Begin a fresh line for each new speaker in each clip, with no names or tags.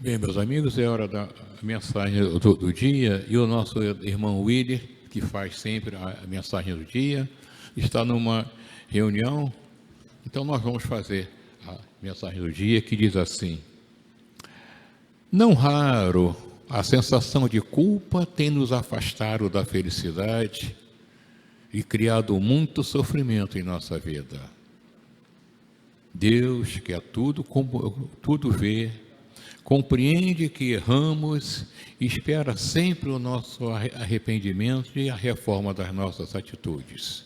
Bem, meus amigos, é hora da mensagem do dia, e o nosso irmão Willy, que faz sempre a mensagem do dia, está numa reunião, então nós vamos fazer a mensagem do dia, que diz assim: não raro a sensação de culpa tem nos afastado da felicidade e criado muito sofrimento em nossa vida. Deus, que é tudo vê, compreende que erramos e espera sempre o nosso arrependimento e a reforma das nossas atitudes.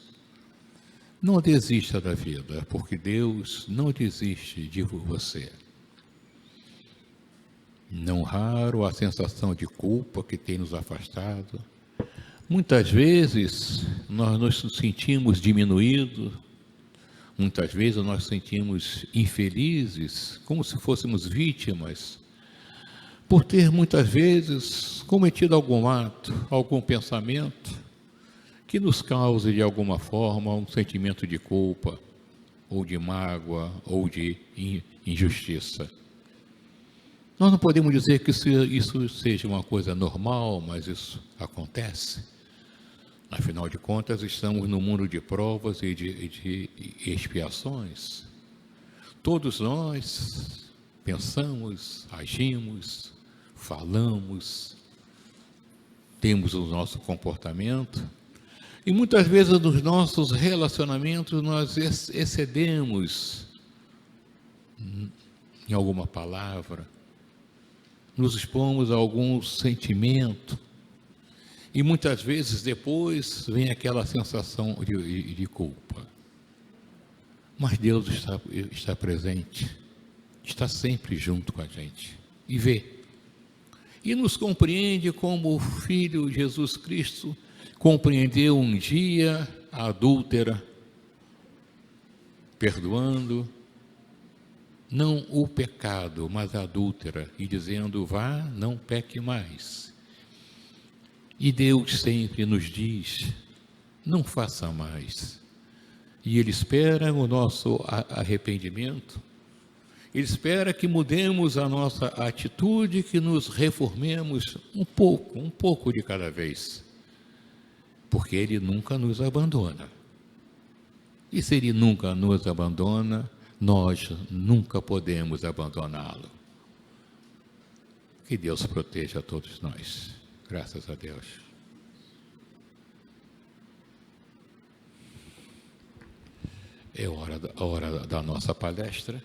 Não desista da vida, porque Deus não desiste de você. Não raro a sensação de culpa que tem nos afastado. Muitas vezes nós nos sentimos diminuídos, muitas vezes nós nos sentimos infelizes, como se fôssemos vítimas, por ter muitas vezes cometido algum ato, algum pensamento que nos cause de alguma forma um sentimento de culpa, ou de mágoa, ou de injustiça. Nós não podemos dizer que isso seja uma coisa normal, mas isso acontece. Afinal de contas, estamos no mundo de provas e de expiações. Todos nós pensamos, agimos, falamos, temos o nosso comportamento, e muitas vezes nos nossos relacionamentos nós excedemos em alguma palavra, nos expomos a algum sentimento, e muitas vezes depois vem aquela sensação de culpa. Mas Deus está presente, está sempre junto com a gente, e vê. E nos compreende como o Filho Jesus Cristo compreendeu um dia a adúltera, perdoando, não o pecado, mas a adúltera, e dizendo: vá, não peque mais. E Deus sempre nos diz: não faça mais. E Ele espera o nosso arrependimento, Ele espera que mudemos a nossa atitude, que nos reformemos um pouco de cada vez, porque Ele nunca nos abandona. E se Ele nunca nos abandona, nós nunca podemos abandoná-lo. Que Deus proteja a todos nós. Graças a Deus. É a hora da nossa palestra.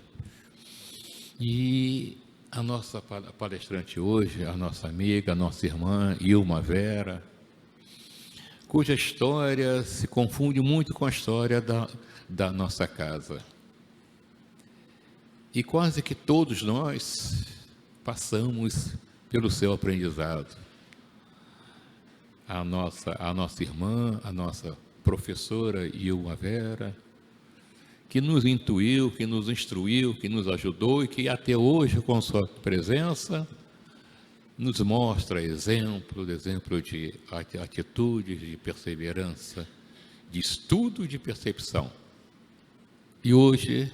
E a nossa palestrante hoje, a nossa amiga, a nossa irmã Ilma Vera, cuja história se confunde muito com a história da nossa casa. E quase que todos nós passamos pelo seu aprendizado. A nossa irmã, a nossa professora Ilma Vera, que nos intuiu, que nos instruiu, que nos ajudou e que até hoje, com sua presença, nos mostra exemplo de atitudes, de perseverança, de estudo, de percepção. E hoje,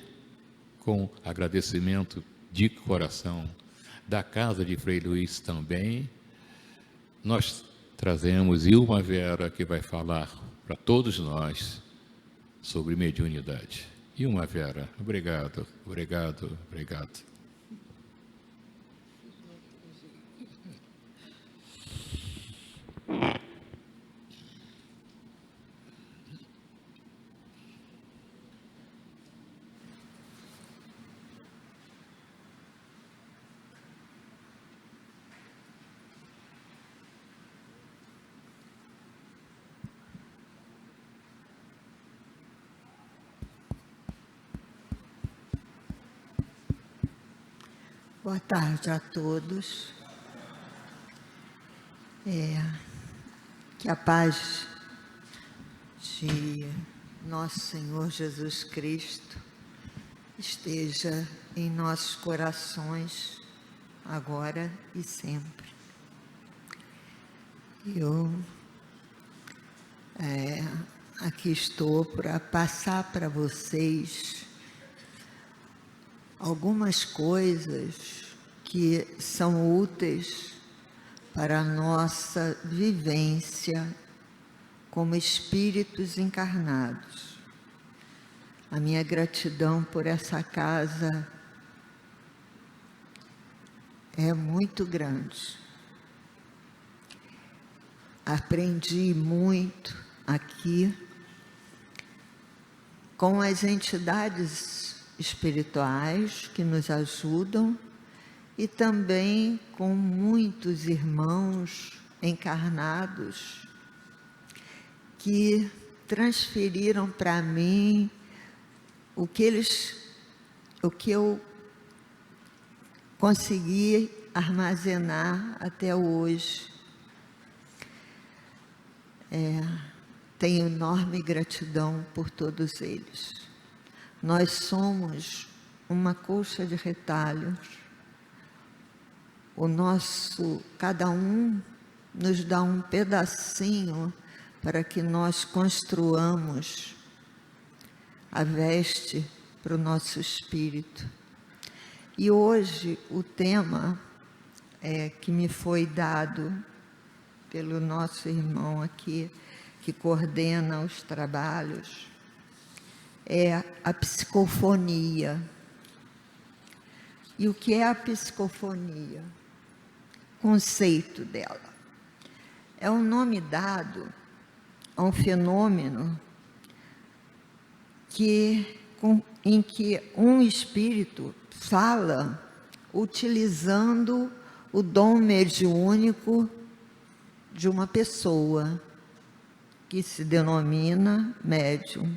com agradecimento de coração da Casa de Frei Luís também, nós trazemos Ilma Vera, que vai falar para todos nós sobre mediunidade. Ilma Vera, obrigado.
Boa tarde a todos. Que a paz de nosso Senhor Jesus Cristo esteja em nossos corações, agora e sempre. Eu aqui estou para passar para vocês algumas coisas que são úteis para a nossa vivência como espíritos encarnados. A minha gratidão por essa casa é muito grande. Aprendi muito aqui com as entidades espirituais que nos ajudam e também com muitos irmãos encarnados que transferiram para mim o que eu consegui armazenar até hoje. Tenho enorme gratidão por todos eles. Nós somos uma colcha de retalhos. Cada um nos dá um pedacinho para que nós construamos a veste para o nosso espírito. E hoje o tema que me foi dado pelo nosso irmão aqui, que coordena os trabalhos, é a psicofonia. E o que é a psicofonia? Conceito dela. É um nome dado a um fenômeno em que um espírito fala utilizando o dom mediúnico de uma pessoa que se denomina médium.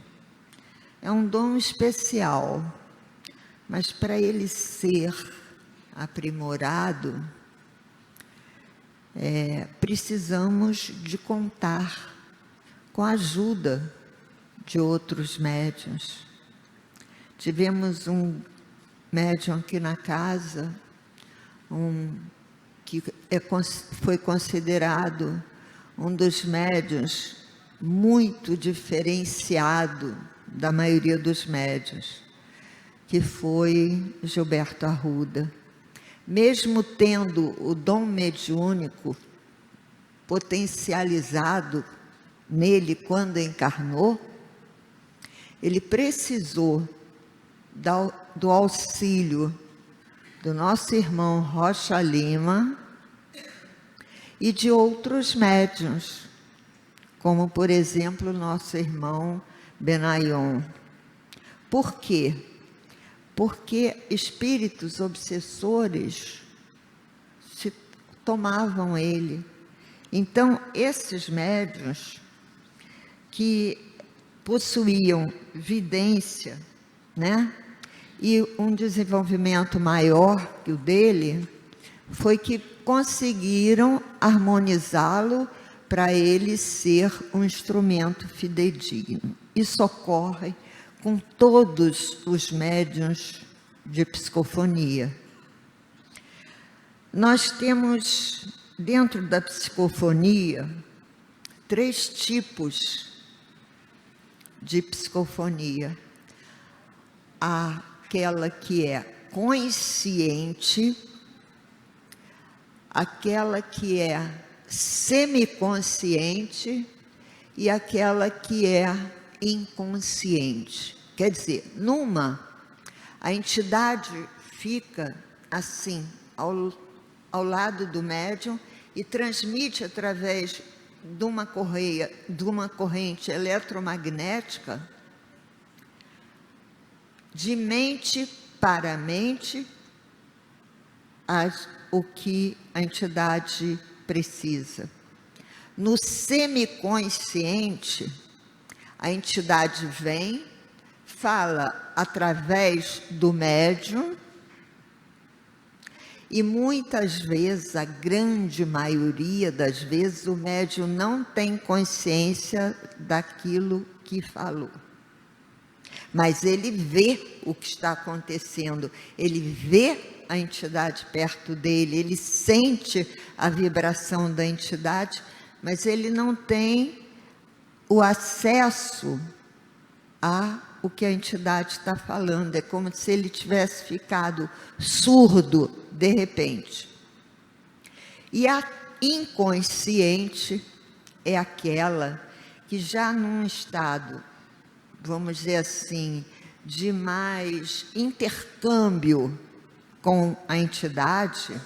É um dom especial, mas para ele ser aprimorado, precisamos de contar com a ajuda de outros médiuns. Tivemos um médium aqui na casa, que foi considerado um dos médiuns muito diferenciado da maioria dos médiuns, que foi Gilberto Arruda. Mesmo tendo o dom mediúnico potencializado nele quando encarnou, ele precisou do auxílio do nosso irmão Rocha Lima e de outros médiuns, como, por exemplo, o nosso irmão Benayon. Por quê? Porque espíritos obsessores tomavam ele. Então, esses médiuns que possuíam vidência, e um desenvolvimento maior que o dele, foi que conseguiram harmonizá-lo para ele ser um instrumento fidedigno. Isso ocorre com todos os médiuns de psicofonia. Nós temos, dentro da psicofonia, 3 tipos de psicofonia. Aquela que é consciente, aquela que é semiconsciente e aquela que é inconsciente. Quer dizer, a entidade fica assim, ao lado do médium e transmite através de uma corrente eletromagnética, de mente para mente, o que a entidade precisa. No semiconsciente, a entidade vem, fala através do médium, e muitas vezes, a grande maioria das vezes, o médium não tem consciência daquilo que falou. Mas ele vê o que está acontecendo, ele vê a entidade perto dele, ele sente a vibração da entidade, mas ele não tem o acesso à o que a entidade está falando. É como se ele tivesse ficado surdo de repente. E a inconsciente é aquela que já num estado, vamos dizer assim, de mais intercâmbio com a entidade,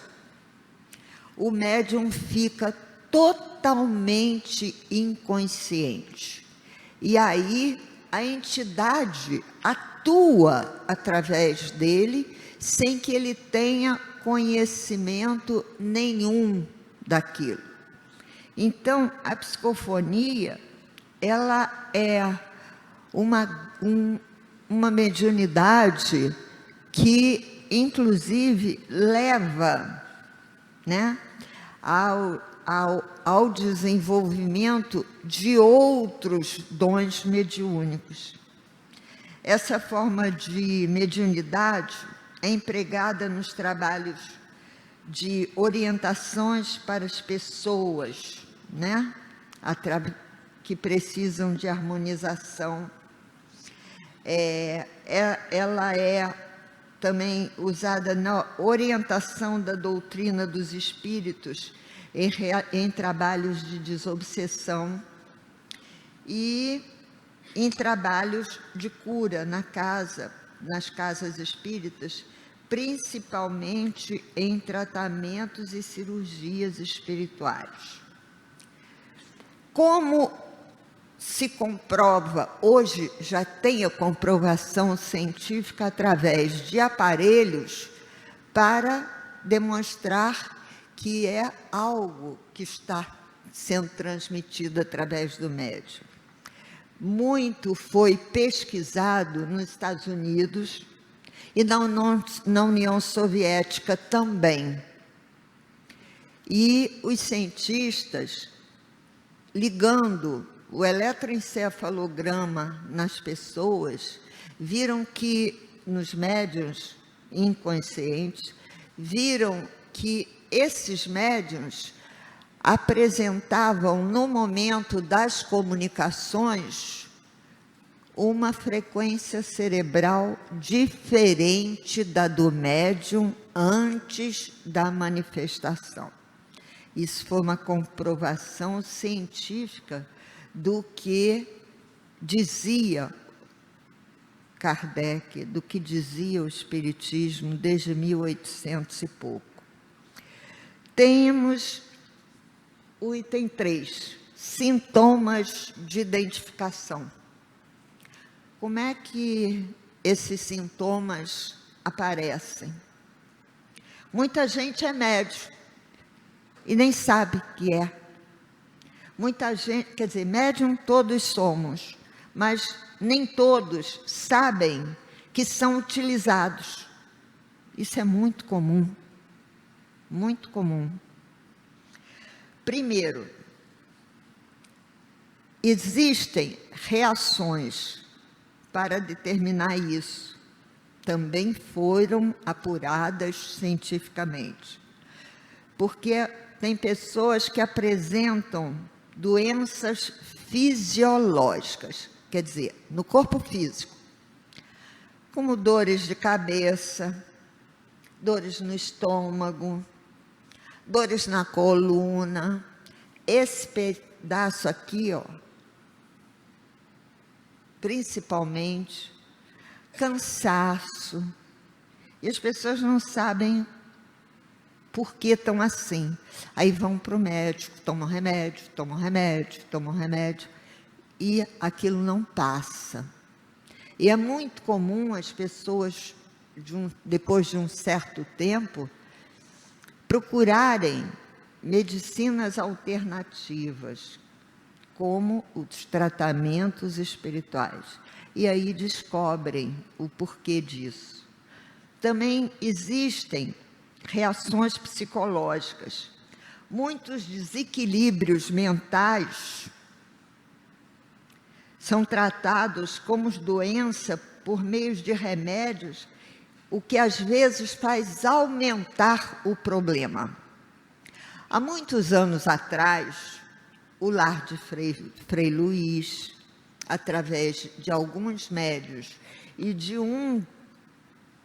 o médium fica totalmente inconsciente. E aí a entidade atua através dele sem que ele tenha conhecimento nenhum daquilo. Então, a psicofonia, ela é uma mediunidade que, inclusive, leva, né, ao desenvolvimento de outros dons mediúnicos. Essa forma de mediunidade é empregada nos trabalhos de orientações para as pessoas, né, que precisam de harmonização. Ela é também usada na orientação da doutrina dos espíritos em trabalhos de desobsessão e em trabalhos de cura nas casas espíritas, principalmente em tratamentos e cirurgias espirituais. Como se comprova, hoje já tem a comprovação científica através de aparelhos para demonstrar que é algo que está sendo transmitido através do médium. Muito foi pesquisado nos Estados Unidos e na União Soviética também. E os cientistas, ligando o eletroencefalograma nas pessoas, viram que, nos médiuns inconscientes, viram que esses médiuns apresentavam, no momento das comunicações, uma frequência cerebral diferente da do médium antes da manifestação. Isso foi uma comprovação científica do que dizia Kardec, do que dizia o Espiritismo desde 1800 e pouco. Temos o item 3, sintomas de identificação. Como é que esses sintomas aparecem? Muita gente é médium e nem sabe que é. Muita gente, quer dizer, médium todos somos, mas nem todos sabem que são utilizados. Isso é muito comum, muito comum. Primeiro, existem reações para determinar isso. Também foram apuradas cientificamente. Porque tem pessoas que apresentam doenças fisiológicas, quer dizer, no corpo físico, como dores de cabeça, dores no estômago, dores na coluna, esse pedaço aqui, ó, principalmente, cansaço, e as pessoas não sabem por que estão assim. Aí vão para o médico, tomam remédio, e aquilo não passa. E é muito comum as pessoas, depois de um certo tempo, procurarem medicinas alternativas, como os tratamentos espirituais. E aí descobrem o porquê disso. Também existem reações psicológicas. Muitos desequilíbrios mentais são tratados como doença por meio de remédios, o que às vezes faz aumentar o problema. Há muitos anos atrás, o lar de Frei Luís, através de alguns médios e de um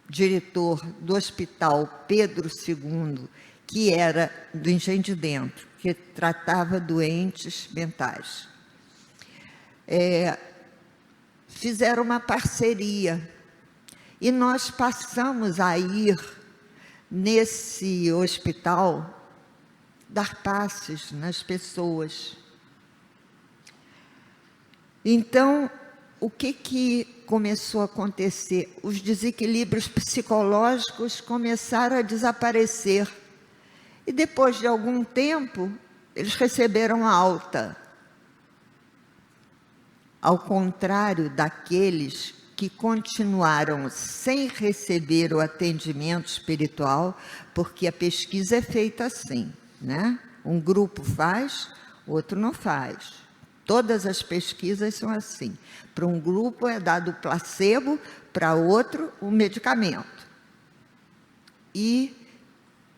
diretor do Hospital Pedro II, que era do Engenho de Dentro, que tratava doentes mentais. Fizeram uma parceria e nós passamos a ir nesse hospital dar passes nas pessoas. Então, o que começou a acontecer? Os desequilíbrios psicológicos começaram a desaparecer. E depois de algum tempo, eles receberam alta. Ao contrário daqueles que continuaram sem receber o atendimento espiritual, porque a pesquisa é feita assim, né? Um grupo faz, outro não faz. Todas as pesquisas são assim. Para um grupo é dado placebo, para outro o medicamento. E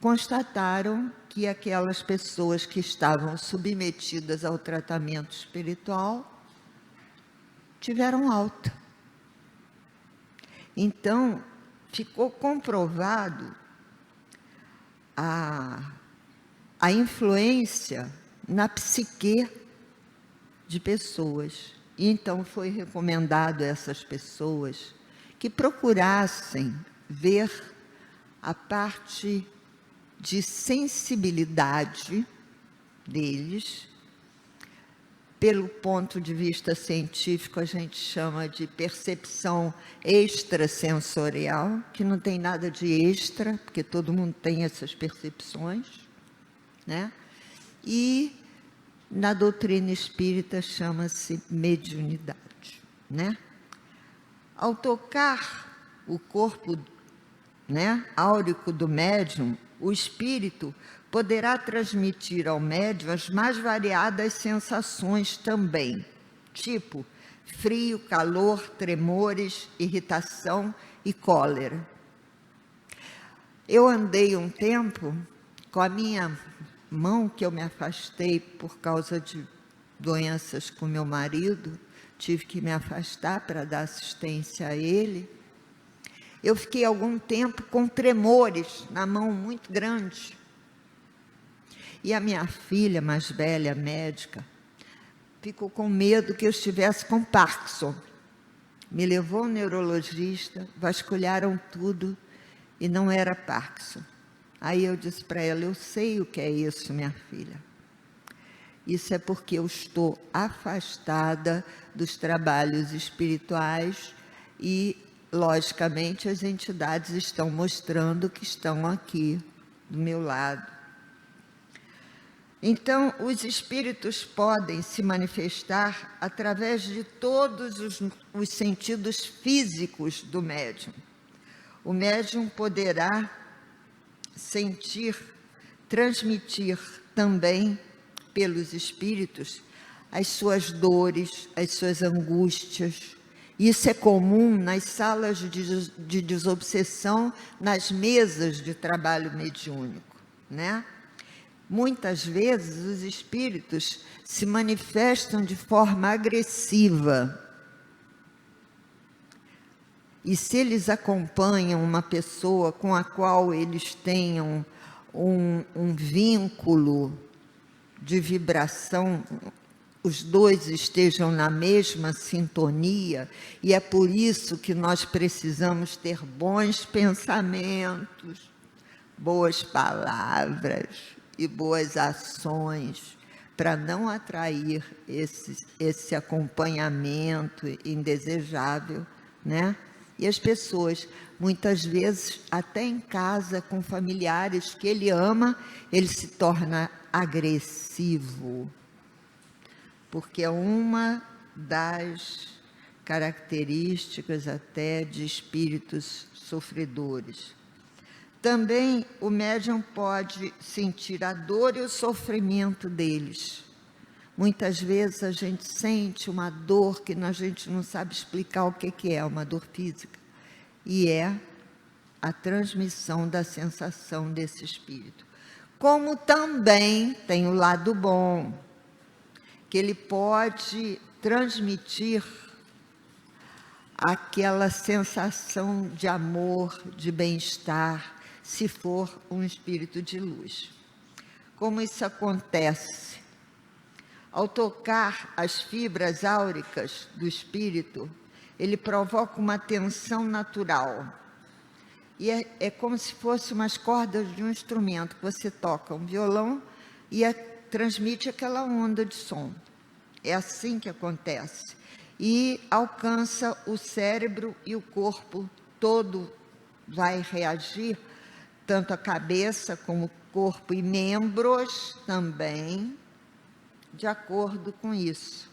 constataram que aquelas pessoas que estavam submetidas ao tratamento espiritual tiveram alta. Então, ficou comprovado a influência na psique de pessoas. E então foi recomendado a essas pessoas que procurassem ver a parte de sensibilidade deles. Pelo ponto de vista científico, a gente chama de percepção extrasensorial, que não tem nada de extra, porque todo mundo tem essas percepções, né? E na doutrina espírita chama-se mediunidade, né? Ao tocar o corpo, né, áurico do médium, o espírito poderá transmitir ao médium as mais variadas sensações também, tipo frio, calor, tremores, irritação e cólera. Eu andei um tempo com a minha mão, que eu me afastei por causa de doenças com meu marido, tive que me afastar para dar assistência a ele. Eu fiquei algum tempo com tremores na mão muito grande. E a minha filha mais velha, médica, ficou com medo que eu estivesse com Parkinson. Me levou ao neurologista, vasculharam tudo e não era Parkinson. Aí eu disse para ela, eu sei o que é isso, minha filha. Isso é porque eu estou afastada dos trabalhos espirituais e, logicamente, as entidades estão mostrando que estão aqui do meu lado. Então, os espíritos podem se manifestar através de todos os sentidos físicos do médium. O médium poderá sentir, transmitir também pelos espíritos as suas dores, as suas angústias. Isso é comum nas salas de desobsessão, nas mesas de trabalho mediúnico, né? Muitas vezes os espíritos se manifestam de forma agressiva. E se eles acompanham uma pessoa com a qual eles tenham um vínculo de vibração, os dois estejam na mesma sintonia, e é por isso que nós precisamos ter bons pensamentos, boas palavras e boas ações, para não atrair esse acompanhamento indesejável, né? E as pessoas, muitas vezes, até em casa, com familiares que ele ama, ele se torna agressivo, porque é uma das características até de espíritos sofredores. Também o médium pode sentir a dor e o sofrimento deles. Muitas vezes a gente sente uma dor que a gente não sabe explicar o que é, uma dor física. E é a transmissão da sensação desse espírito. Como também tem o lado bom, que ele pode transmitir aquela sensação de amor, de bem-estar, se for um espírito de luz. Como isso acontece? Ao tocar as fibras áuricas do espírito, ele provoca uma tensão natural. E é como se fossem umas cordas de um instrumento, que você toca um violão e transmite aquela onda de som. É assim que acontece. E alcança o cérebro e o corpo todo vai reagir, tanto a cabeça como o corpo e membros também, de acordo com isso.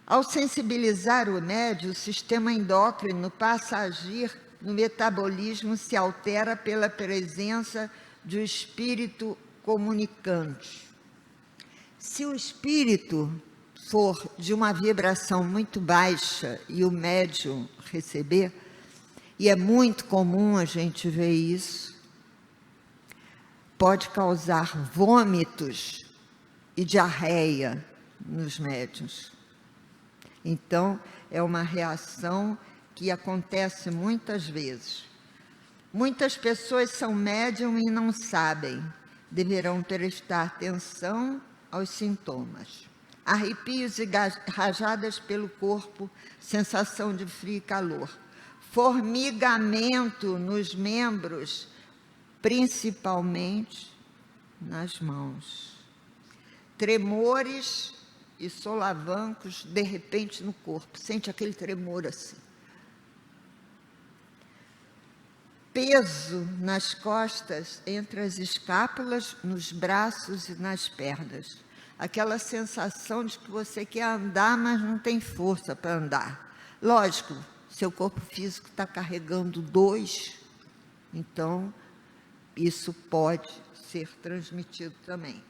Ao sensibilizar o médium, o sistema endócrino passa a agir no metabolismo, se altera pela presença do espírito comunicante. Se o espírito for de uma vibração muito baixa e o médium receber, e é muito comum a gente ver isso, pode causar vômitos e diarreia nos médiuns. Então, é uma reação que acontece muitas vezes. Muitas pessoas são médium e não sabem. Deverão prestar atenção aos sintomas. Arrepios e rajadas pelo corpo, sensação de frio e calor. Formigamento nos membros, principalmente nas mãos. Tremores e solavancos de repente no corpo. Sente aquele tremor assim. Peso nas costas, entre as escápulas, nos braços e nas pernas. Aquela sensação de que você quer andar, mas não tem força para andar. Lógico, seu corpo físico está carregando 2, então isso pode ser transmitido também.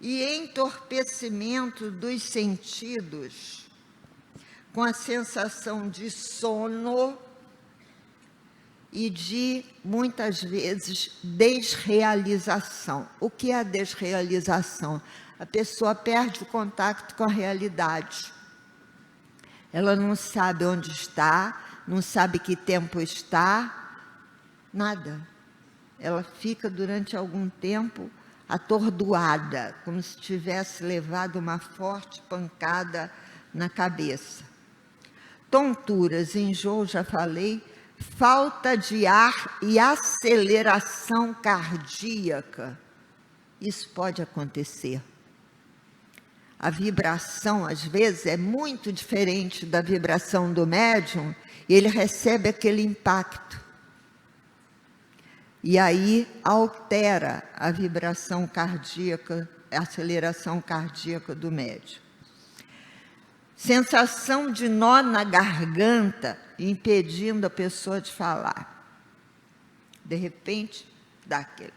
E entorpecimento dos sentidos, com a sensação de sono e de, muitas vezes, desrealização. O que é a desrealização? A pessoa perde o contato com a realidade. Ela não sabe onde está, não sabe que tempo está, nada. Ela fica durante algum tempo atordoada, como se tivesse levado uma forte pancada na cabeça. Tonturas, enjoo, já falei, falta de ar e aceleração cardíaca. Isso pode acontecer. A vibração, às vezes, é muito diferente da vibração do médium, e ele recebe aquele impacto. E aí altera a vibração cardíaca, a aceleração cardíaca do médium. Sensação de nó na garganta, impedindo a pessoa de falar. De repente, dá aquele.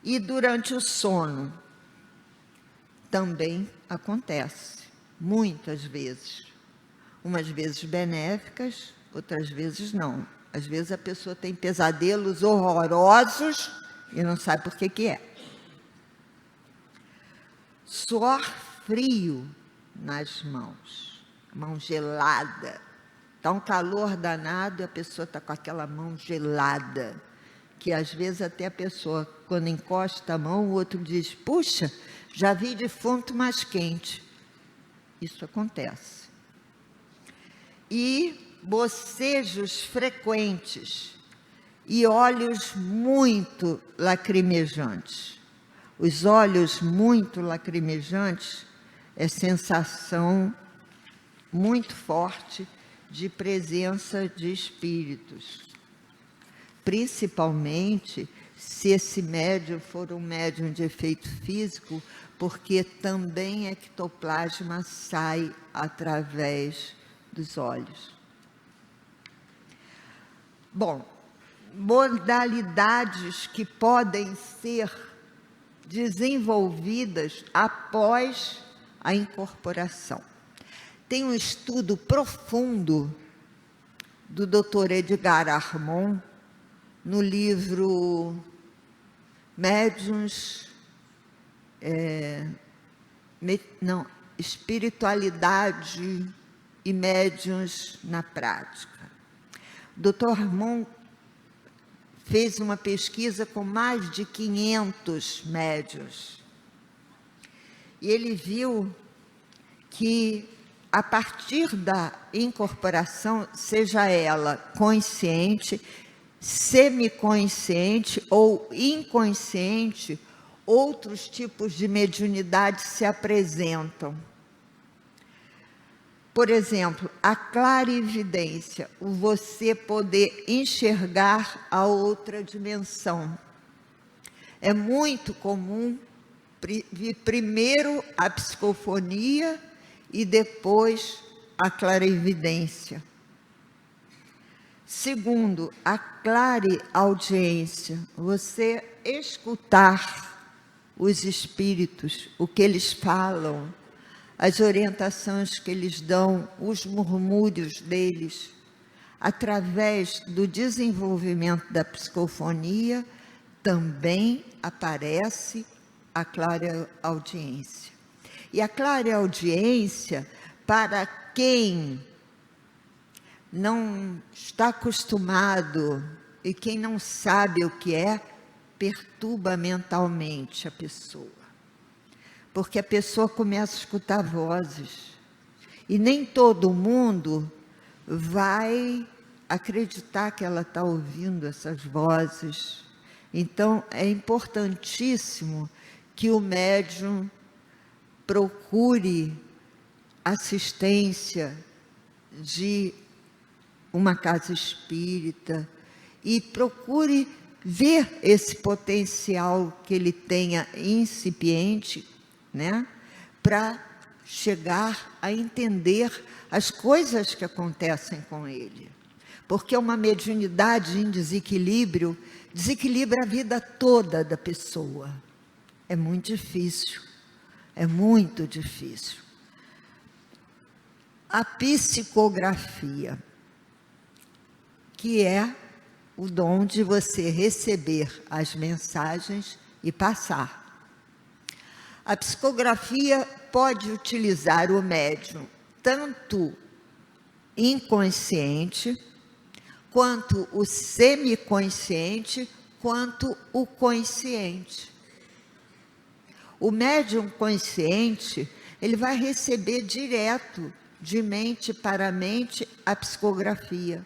E durante o sono, também acontece, muitas vezes. Umas vezes benéficas, outras vezes não. Às vezes a pessoa tem pesadelos horrorosos e não sabe por que é. Suor frio nas mãos, mão gelada. Está um calor danado e a pessoa está com aquela mão gelada, que às vezes até a pessoa, quando encosta a mão, o outro diz, puxa, já vi defunto mais quente. Isso acontece. E bocejos frequentes e olhos muito lacrimejantes. Os olhos muito lacrimejantes é sensação muito forte de presença de espíritos. Principalmente se esse médium for um médium de efeito físico, porque também ectoplasma sai através dos olhos. Bom, modalidades que podem ser desenvolvidas após a incorporação. Tem um estudo profundo do Dr. Edgar Armon, no livro espiritualidade e médiuns na prática. O Dr. Harmon fez uma pesquisa com mais de 500 médiuns. E ele viu que, a partir da incorporação, seja ela consciente, semiconsciente ou inconsciente, outros tipos de mediunidade se apresentam. Por exemplo, a clarividência, o você poder enxergar a outra dimensão. É muito comum vir primeiro a psicofonia e depois a clarividência. Segundo, a clareaudiência, você escutar os espíritos, o que eles falam, as orientações que eles dão, os murmúrios deles, através do desenvolvimento da psicofonia, também aparece a clareaudiência. E a clareaudiência, para quem não está acostumado e quem não sabe o que é, perturba mentalmente a pessoa. Porque a pessoa começa a escutar vozes. E nem todo mundo vai acreditar que ela está ouvindo essas vozes. Então, é importantíssimo que o médium procure assistência de uma casa espírita e procure ver esse potencial que ele tenha incipiente, né, para chegar a entender as coisas que acontecem com ele. Porque uma mediunidade em desequilíbrio desequilibra a vida toda da pessoa. É muito difícil, é muito difícil. A psicografia, que é o dom de você receber as mensagens e passar. A psicografia pode utilizar o médium tanto inconsciente, quanto o semiconsciente, quanto o consciente. O médium consciente, ele vai receber direto, de mente para mente, a psicografia.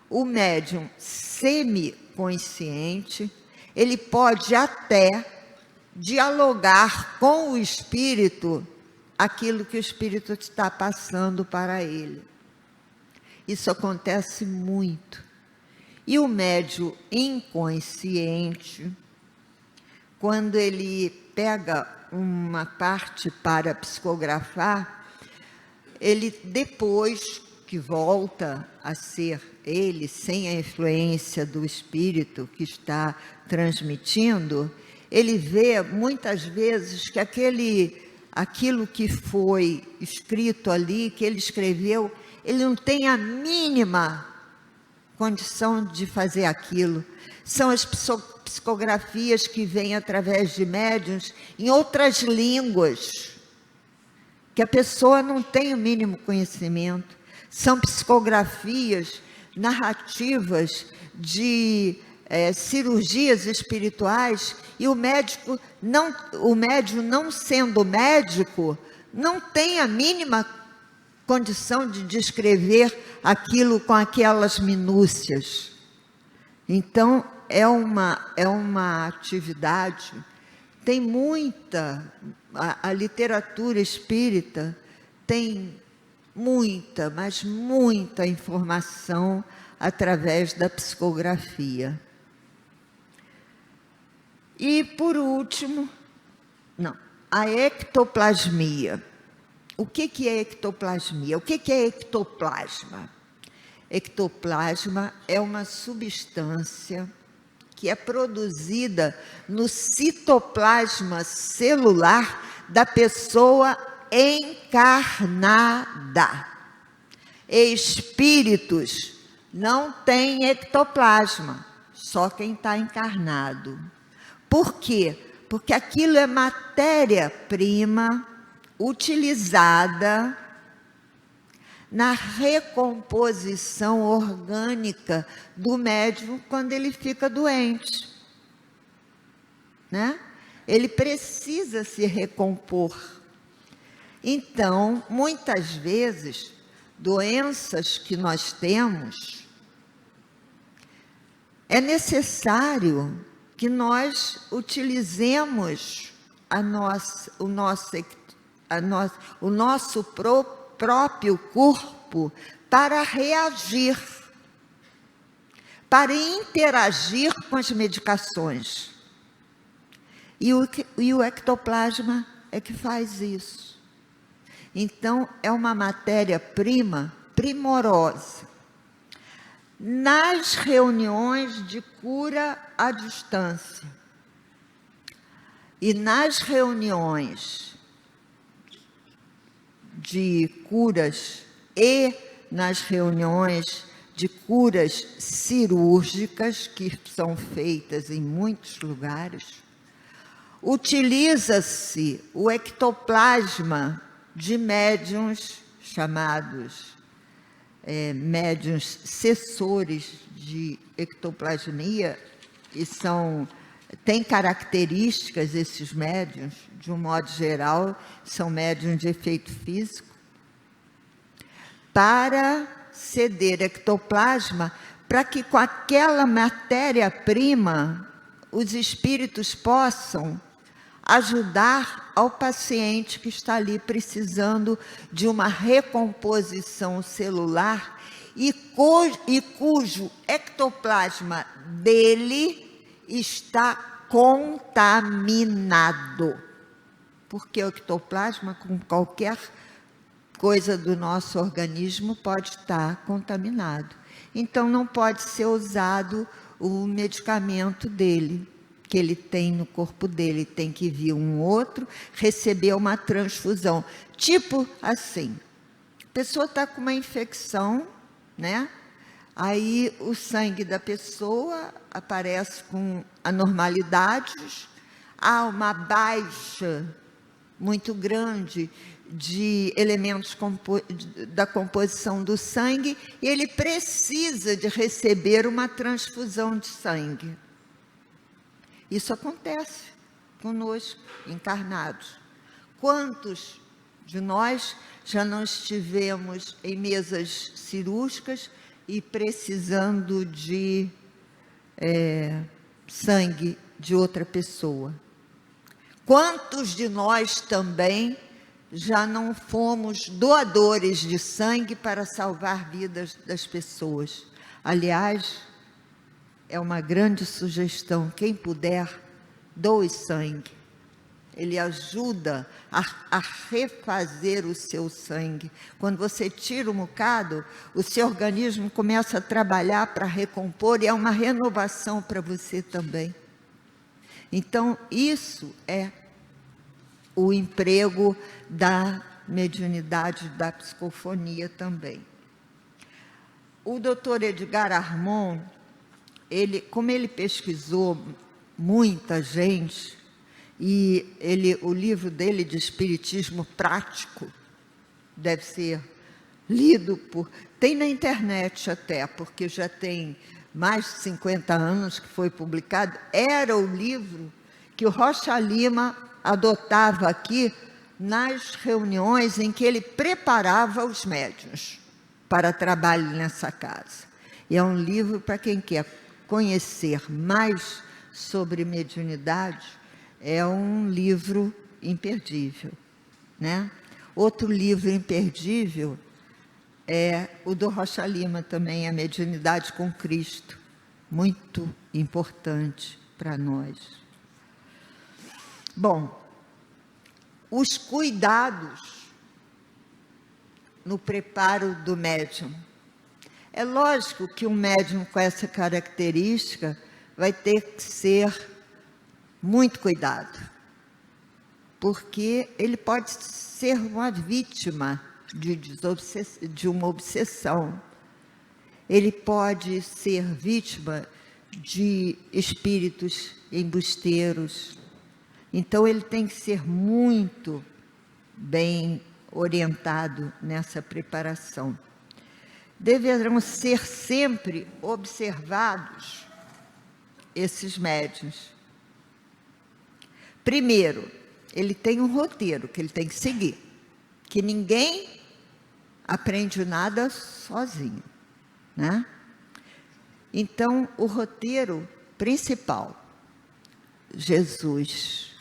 O médium semiconsciente, ele pode até dialogar com o espírito aquilo que o espírito está passando para ele. Isso acontece muito. E o médium inconsciente, quando ele pega uma parte para psicografar, ele, depois que volta a ser ele, sem a influência do espírito que está transmitindo, ele vê muitas vezes que aquilo que foi escrito ali, que ele escreveu, ele não tem a mínima condição de fazer aquilo. São as psicografias que vêm através de médiuns em outras línguas, que a pessoa não tem o mínimo conhecimento. São psicografias narrativas de cirurgias espirituais, e o médium não sendo médico, não tem a mínima condição de descrever aquilo com aquelas minúcias. Então, é uma atividade, tem muita, a literatura espírita tem muita, mas muita informação através da psicografia. E, por último, a ectoplasmia. O que é ectoplasmia? O que é ectoplasma? Ectoplasma é uma substância que é produzida no citoplasma celular da pessoa encarnada. Espíritos não têm ectoplasma, só quem está encarnado. Por quê? Porque aquilo é matéria-prima utilizada na recomposição orgânica do médium quando ele fica doente, né? Ele precisa se recompor. Então, muitas vezes, doenças que nós temos, é necessário que nós utilizemos o nosso próprio corpo para reagir, para interagir com as medicações. E o ectoplasma é que faz isso. Então, é uma matéria-prima primorosa. Nas reuniões de cura à distância e nas reuniões de curas e nas reuniões de curas cirúrgicas, que são feitas em muitos lugares, utiliza-se o ectoplasma de médiuns chamados médiuns cessores de ectoplasmia, e têm características, esses médiuns, de um modo geral, são médiuns de efeito físico, para ceder ectoplasma, para que com aquela matéria-prima os espíritos possam ajudar ao paciente que está ali precisando de uma recomposição celular e cujo ectoplasma dele está contaminado. Porque o ectoplasma, com qualquer coisa do nosso organismo, pode estar contaminado. Então, não pode ser usado o medicamento dele, que ele tem no corpo dele. Tem que vir um outro, receber uma transfusão. Tipo assim, a pessoa está com uma infecção, né? Aí o sangue da pessoa aparece com anormalidades, há uma baixa muito grande de elementos da composição do sangue, e ele precisa de receber uma transfusão de sangue. Isso acontece conosco, encarnados. Quantos de nós já não estivemos em mesas cirúrgicas e precisando de sangue de outra pessoa? Quantos de nós também já não fomos doadores de sangue para salvar vidas das pessoas? Aliás, é uma grande sugestão, quem puder, doe sangue. Ele ajuda a refazer o seu sangue. Quando você tira um bocado, o seu organismo começa a trabalhar para recompor, e é uma renovação para você também. Então, isso é o emprego da mediunidade, da psicofonia também. O doutor Edgar Armond, como ele pesquisou muita gente, e o livro dele de Espiritismo Prático deve ser lido tem na internet até, porque já tem mais de 50 anos que foi publicado. Era o livro que o Rocha Lima adotava aqui nas reuniões em que ele preparava os médiuns para trabalho nessa casa. E é um livro para quem quer conhecer mais sobre mediunidade, é um livro imperdível, né? Outro livro imperdível é o do Rocha Lima também, A Mediunidade com Cristo, muito importante para nós. Bom, os cuidados no preparo do médium. É lógico que um médium com essa característica vai ter que ser muito cuidado, porque ele pode ser uma vítima de uma obsessão. Ele pode ser vítima de espíritos embusteiros. Então, ele tem que ser muito bem orientado nessa preparação. Deverão ser sempre observados esses médiuns. Primeiro, ele tem um roteiro que ele tem que seguir, que ninguém aprende nada sozinho, né? Então, o roteiro principal, Jesus,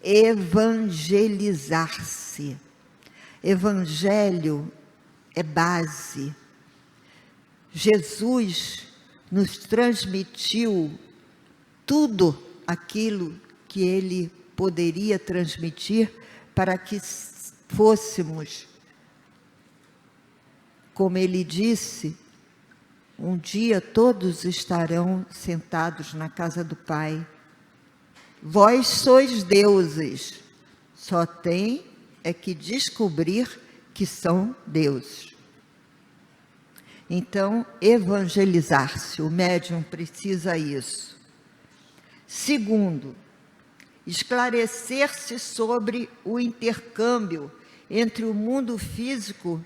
evangelizar-se. Evangelho é base. Jesus nos transmitiu tudo aquilo que ele poderia transmitir para que fôssemos, como ele disse, um dia todos estarão sentados na casa do Pai. Vós sois deuses, só tem é que descobrir que são deuses. Então, evangelizar-se, o médium precisa isso. Segundo, esclarecer-se sobre o intercâmbio entre o mundo físico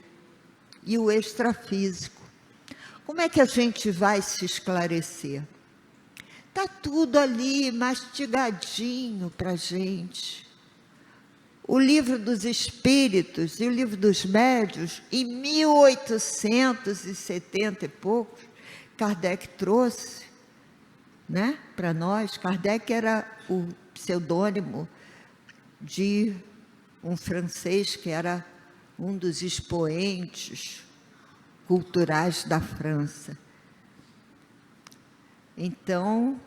e o extrafísico. Como é que a gente vai se esclarecer? Está tudo ali mastigadinho para a gente. O Livro dos Espíritos e o Livro dos Médiuns, em 1870 e poucos, Kardec trouxe, né, para nós. Kardec era o pseudônimo de um francês que era um dos expoentes culturais da França. Então,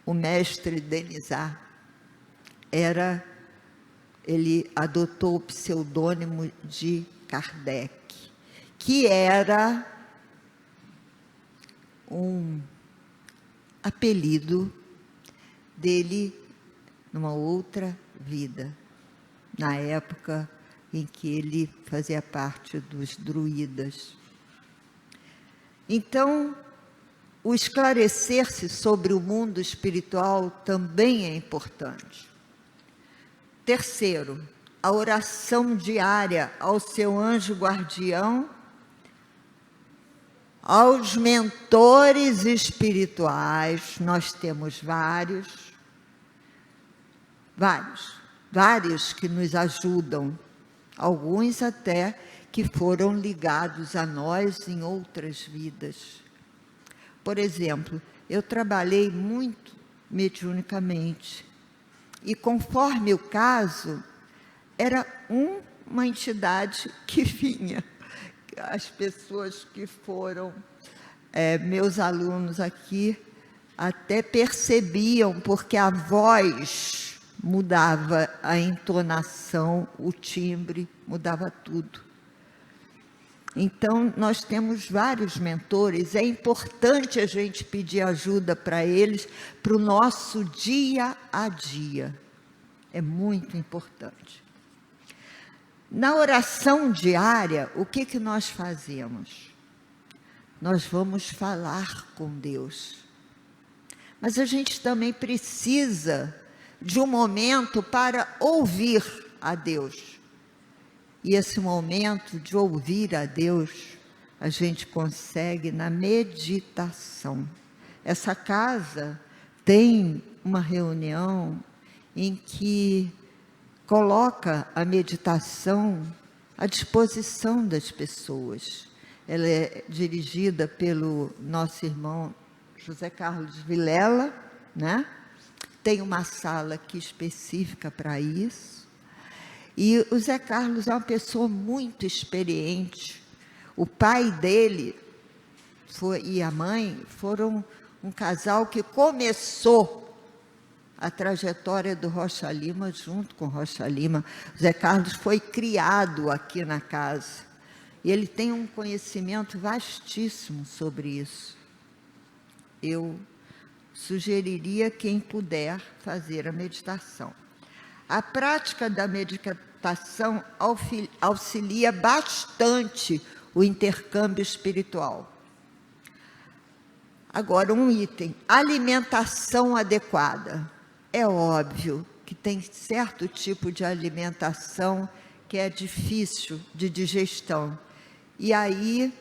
o mestre Denisard ele adotou o pseudônimo de Kardec, que era um apelido dele numa outra vida, na época em que ele fazia parte dos druidas. Então, o esclarecer-se sobre o mundo espiritual também é importante. Terceiro, a oração diária ao seu anjo guardião, aos mentores espirituais, nós temos vários que nos ajudam, alguns até que foram ligados a nós em outras vidas. Por exemplo, eu trabalhei muito mediunicamente, e conforme o caso, era uma entidade que vinha. As pessoas que foram meus alunos aqui até percebiam, porque a voz mudava, a entonação, o timbre, mudava tudo. Então, nós temos vários mentores, é importante a gente pedir ajuda para eles, para o nosso dia a dia. É muito importante. Na oração diária, o que nós fazemos? Nós vamos falar com Deus. Mas a gente também precisa de um momento para ouvir a Deus. E esse momento de ouvir a Deus, a gente consegue na meditação. Essa casa tem uma reunião em que coloca a meditação à disposição das pessoas. Ela é dirigida pelo nosso irmão José Carlos Vilela, né? Tem uma sala aqui específica para isso. E o Zé Carlos é uma pessoa muito experiente. O pai dele e a mãe foram um casal que começou a trajetória do Rocha Lima junto com o Rocha Lima. O Zé Carlos foi criado aqui na casa. E ele tem um conhecimento vastíssimo sobre isso. Eu sugeriria quem puder fazer a meditação. A prática da meditação auxilia bastante o intercâmbio espiritual. Agora, um item, alimentação adequada. É óbvio que tem certo tipo de alimentação que é difícil de digestão. E aí,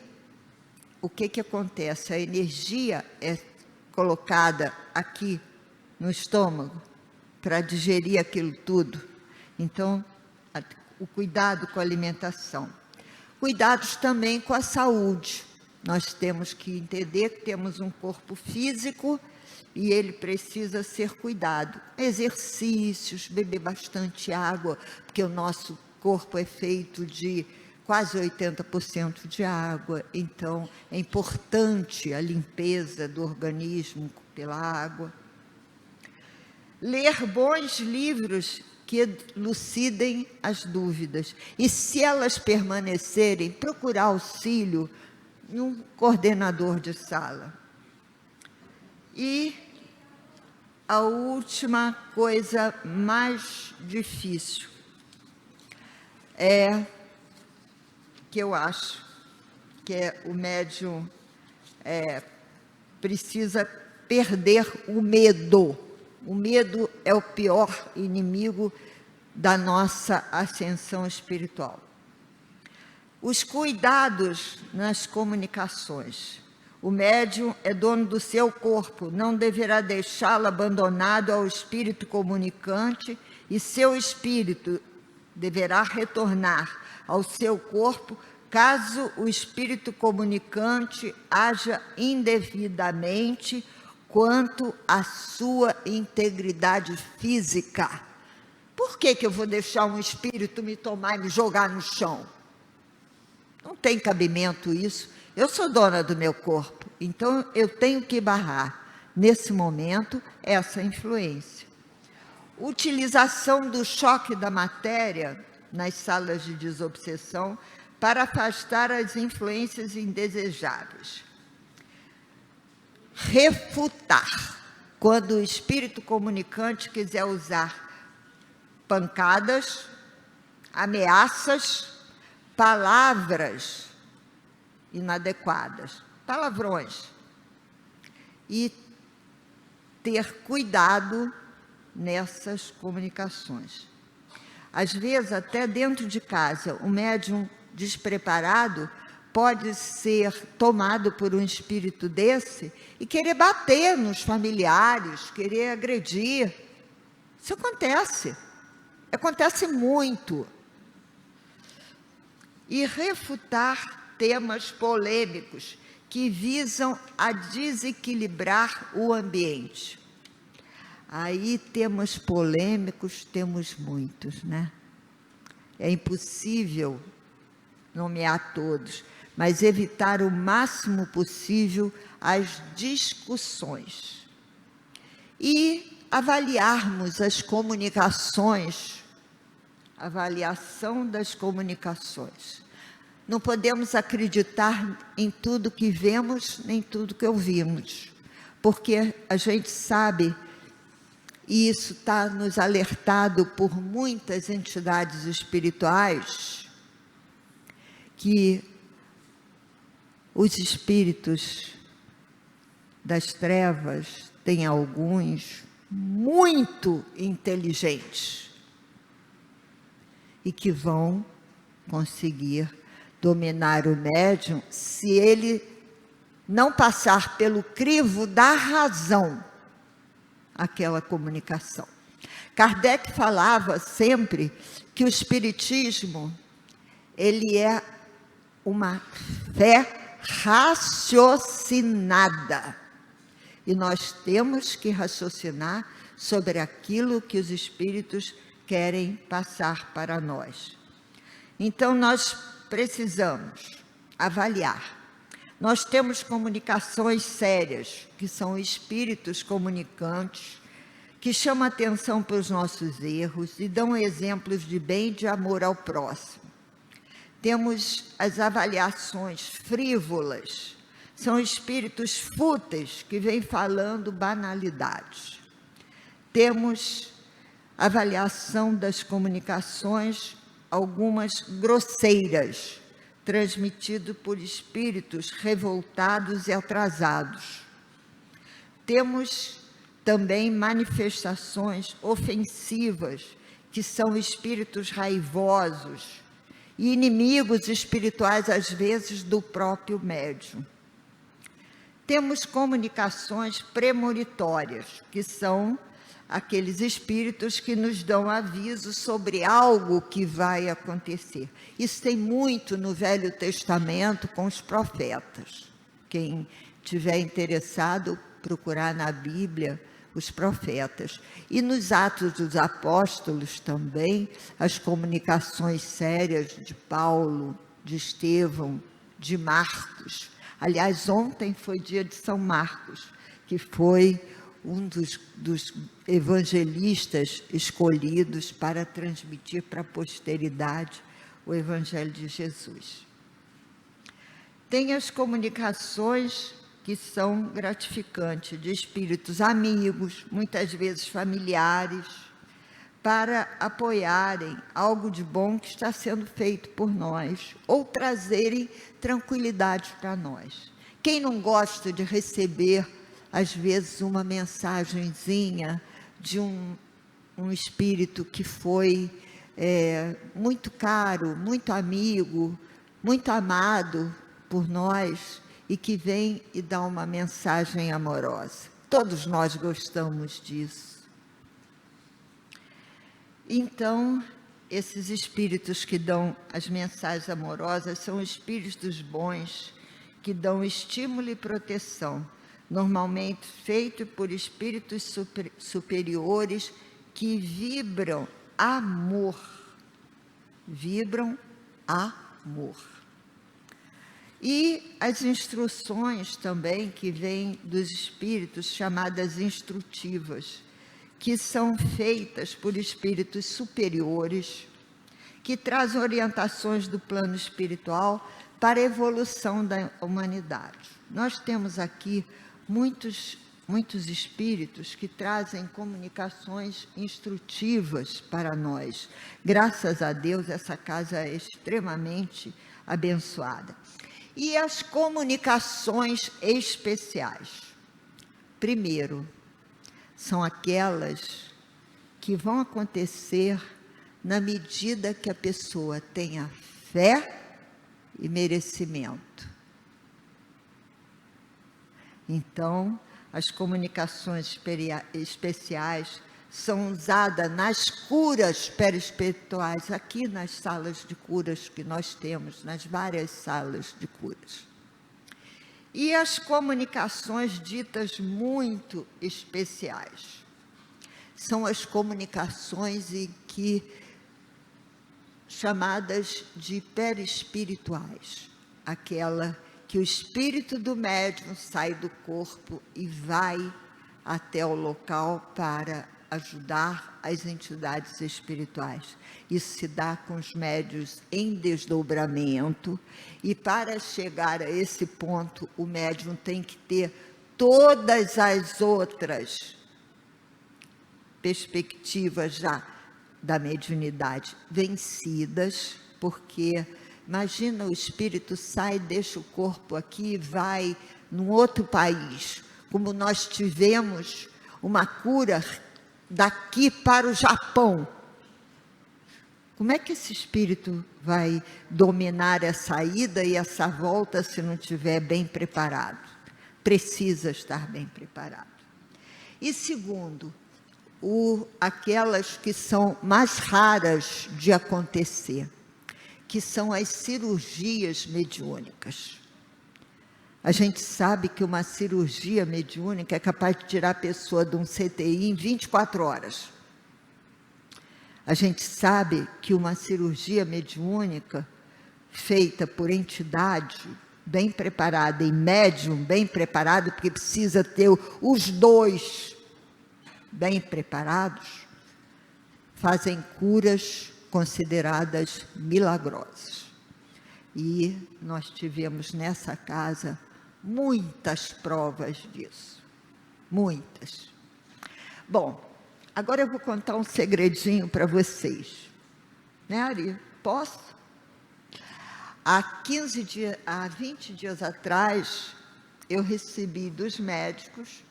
o que acontece? A energia é colocada aqui no estômago para digerir aquilo tudo. Então, o cuidado com a alimentação. Cuidados também com a saúde. Nós temos que entender que temos um corpo físico e ele precisa ser cuidado. Exercícios, beber bastante água, porque o nosso corpo é feito de quase 80% de água, então é importante a limpeza do organismo pela água. Ler bons livros que elucidem as dúvidas. E se elas permanecerem, procurar auxílio num coordenador de sala. E a última coisa mais difícil é que eu acho que o médium precisa perder o medo. O medo é o pior inimigo da nossa ascensão espiritual. Os cuidados nas comunicações. O médium é dono do seu corpo, não deverá deixá-lo abandonado ao espírito comunicante e seu espírito deverá retornar ao seu corpo caso o espírito comunicante haja indevidamente quanto à sua integridade física. Por que eu vou deixar um espírito me tomar e me jogar no chão? Não tem cabimento isso. Eu sou dona do meu corpo, então eu tenho que barrar, nesse momento, essa influência. Utilização do choque da matéria nas salas de desobsessão para afastar as influências indesejáveis. Refutar, quando o espírito comunicante quiser usar pancadas, ameaças, palavras inadequadas, palavrões. E ter cuidado nessas comunicações. Às vezes, até dentro de casa, o médium despreparado pode ser tomado por um espírito desse e querer bater nos familiares, querer agredir. Isso acontece muito. E refutar temas polêmicos que visam a desequilibrar o ambiente. Aí temas polêmicos temos muitos, né? É impossível nomear todos, mas evitar o máximo possível as discussões. E avaliarmos as comunicações, avaliação das comunicações. Não podemos acreditar em tudo que vemos, nem tudo que ouvimos, porque a gente sabe, e isso está nos alertado por muitas entidades espirituais, que os espíritos das trevas têm alguns muito inteligentes e que vão conseguir dominar o médium se ele não passar pelo crivo da razão aquela comunicação. Kardec falava sempre que o espiritismo ele é uma fé raciocinada. E nós temos que raciocinar sobre aquilo que os espíritos querem passar para nós. Então, nós precisamos avaliar. Nós temos comunicações sérias, que são espíritos comunicantes, que chamam atenção para os nossos erros e dão exemplos de bem e de amor ao próximo. Temos as avaliações frívolas, são espíritos fúteis que vêm falando banalidades. Temos avaliação das comunicações, algumas grosseiras, transmitido por espíritos revoltados e atrasados. Temos também manifestações ofensivas, que são espíritos raivosos e inimigos espirituais, às vezes, do próprio médium. Temos comunicações premonitórias, que são aqueles espíritos que nos dão aviso sobre algo que vai acontecer. Isso tem muito no Velho Testamento com os profetas. Quem tiver interessado, procurar na Bíblia os profetas. E nos Atos dos Apóstolos também, as comunicações sérias de Paulo, de Estevão, de Marcos. Aliás, ontem foi dia de São Marcos, que foi um dos evangelistas escolhidos para transmitir para a posteridade o Evangelho de Jesus. Tem as comunicações que são gratificantes, de espíritos amigos, muitas vezes familiares, para apoiarem algo de bom que está sendo feito por nós, ou trazerem tranquilidade para nós. Quem não gosta de receber, às vezes, uma mensagenzinha de um espírito que foi muito caro, muito amigo, muito amado por nós, e que vem e dá uma mensagem amorosa. Todos nós gostamos disso. Então, esses espíritos que dão as mensagens amorosas são espíritos bons, que dão estímulo e proteção, normalmente feito por espíritos superiores que vibram amor. Vibram amor. E as instruções também que vêm dos espíritos, chamadas instrutivas, que são feitas por espíritos superiores, que trazem orientações do plano espiritual para a evolução da humanidade. Nós temos aqui muitos espíritos que trazem comunicações instrutivas para nós. Graças a Deus, essa casa é extremamente abençoada. E as comunicações especiais. Primeiro, são aquelas que vão acontecer na medida que a pessoa tenha fé e merecimento. Então, as comunicações especiais são usadas nas curas perispirituais, aqui nas salas de curas que nós temos, nas várias salas de curas. E as comunicações ditas muito especiais são as comunicações chamadas de perispirituais, aquela que o espírito do médium sai do corpo e vai até o local para ajudar as entidades espirituais. Isso se dá com os médiuns em desdobramento, e para chegar a esse ponto, o médium tem que ter todas as outras perspectivas já da mediunidade vencidas, porque imagina, o espírito sai, deixa o corpo aqui e vai num outro país, como nós tivemos uma cura daqui para o Japão. Como é que esse espírito vai dominar essa ida e essa volta se não estiver bem preparado? Precisa estar bem preparado. E segundo, aquelas que são mais raras de acontecer, que são as cirurgias mediúnicas. A gente sabe que uma cirurgia mediúnica é capaz de tirar a pessoa de um CTI em 24 horas. A gente sabe que uma cirurgia mediúnica feita por entidade bem preparada e médium bem preparado, porque precisa ter os dois bem preparados, fazem curas consideradas milagrosas. E nós tivemos nessa casa muitas provas disso, muitas. Bom, agora eu vou contar um segredinho para vocês. Né, Ari? Posso? Há 20 dias atrás, eu recebi dos médicos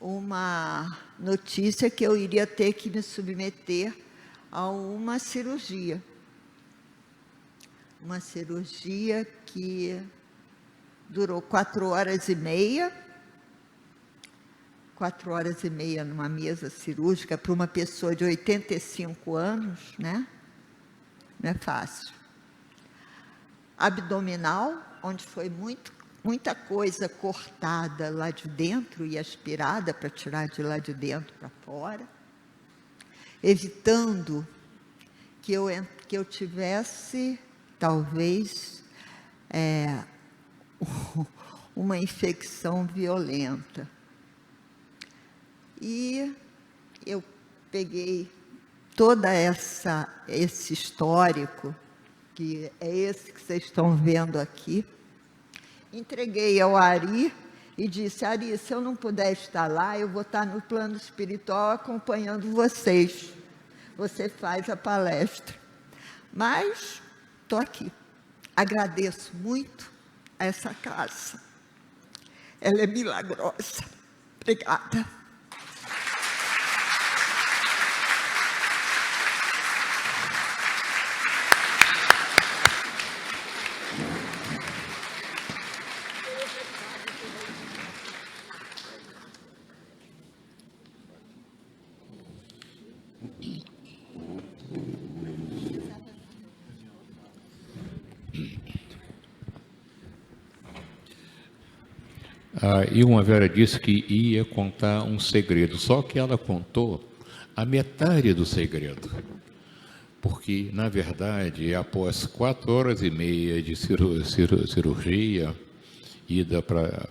uma notícia que eu iria ter que me submeter a uma cirurgia. Uma cirurgia que durou 4 horas e meia. 4 horas e meia numa mesa cirúrgica para uma pessoa de 85 anos, né? Não é fácil. Abdominal, onde foi muita coisa cortada lá de dentro e aspirada para tirar de lá de dentro para fora, evitando que eu tivesse, talvez, uma infecção violenta. E eu peguei todo esse histórico, que é esse que vocês estão vendo aqui, entreguei ao Ari e disse: Ari, se eu não puder estar lá, eu vou estar no plano espiritual acompanhando vocês. Você faz a palestra. Mas estou aqui. Agradeço muito a essa casa. Ela é milagrosa. Obrigada.
E uma Vera disse que ia contar um segredo, só que ela contou a metade do segredo. Porque, na verdade, após 4 horas e meia de cirurgia, ida para